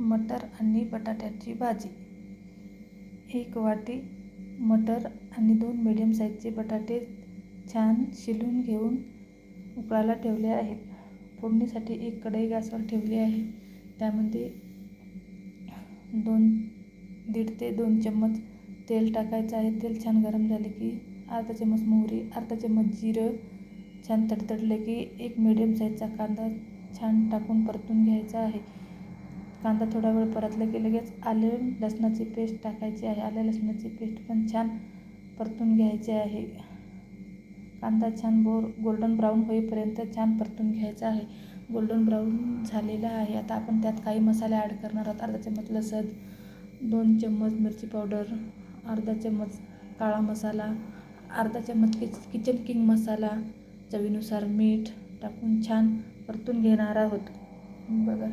मटर आणि बटाट्याची भाजी. 1 वाटी मटर आणि 2 मीडियम साईजचे बटाटे छान शिलून घेऊन उकळायला ठेवले आहेत. फोडणीसाठी 1 कढई गॅसवर ठेवली आहे. त्यामध्ये 1.5 ते 2 चम्मच तेल टाकायचं आहे. तेल छान गरम झाले की अर्धा चम्मच मोहरी, अर्धा चम्मच जिरं छान तडतडले की 1 मीडियम साईजचा कांदा छान टाकून परतून घ्यायचा आहे. कांदा थोडा वेळ परतला की लगेच आले लसणाची पेस्ट टाकायची आहे. आले लसणाची पेस्ट पण छान परतून घ्यायची आहे. कांदा छान गोल्डन ब्राऊन होईपर्यंत छान परतून घ्यायचा आहे. गोल्डन ब्राऊन झालेला आहे. आता आपण त्यात काही मसाले ॲड करणार आहोत. अर्धा चम्मच लसण, 2 चम्मच मिरची पावडर, अर्धा चम्मच काळा मसाला, अर्धा चम्मच किचन किंग मसाला, चवीनुसार मीठ टाकून छान परतून घेणार आहोत. बघा,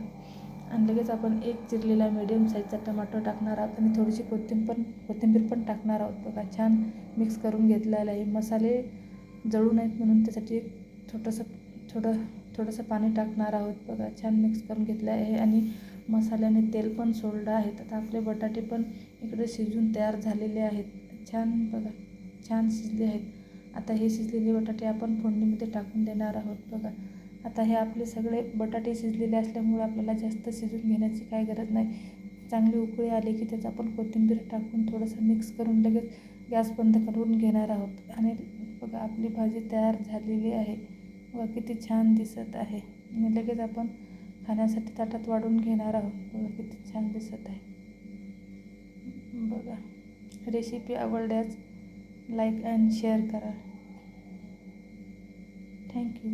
आणि लगेच आपण 1 चिरलेला मीडियम साईजचा टमाटर टाकणार आहोत आणि थोडीशी कोथिंबीर पण टाकणार आहोत. बघा, छान मिक्स करून घेतलेलं आहे. मसाले जळू नयेत म्हणून त्यासाठी थोडंसं पाणी टाकणार आहोत. बघा, छान मिक्स करून घेतलं आहे आणि मसाल्याने तेल पण सोडलं आहे. आता आपले बटाटे पण इकडे शिजून तयार झालेले आहेत. बघा, छान शिजले आहेत. आता हे शिजलेले बटाटे आपण फोडणीमध्ये टाकून देणार आहोत. बघा, आता हे आपले सगळे बटाटे शिजलेले असल्यामुळे आपल्याला जास्त शिजून घेण्याची काही गरज नाही. चांगली उकळी आली की त्यात आपण कोथिंबीर टाकून थोडंसं मिक्स करून लगेच गॅस बंद करून घेणार आहोत. आणि बघा, आपली भाजी तयार झालेली आहे. बघा, किती छान दिसत आहे. आणि लगेच आपण खाण्यासाठी ताटात वाढून घेणार आहोत. बघा, किती छान दिसत आहे. बघा, रेसिपी आवडल्यास लाईक अँड शेअर करा. थँक्यू.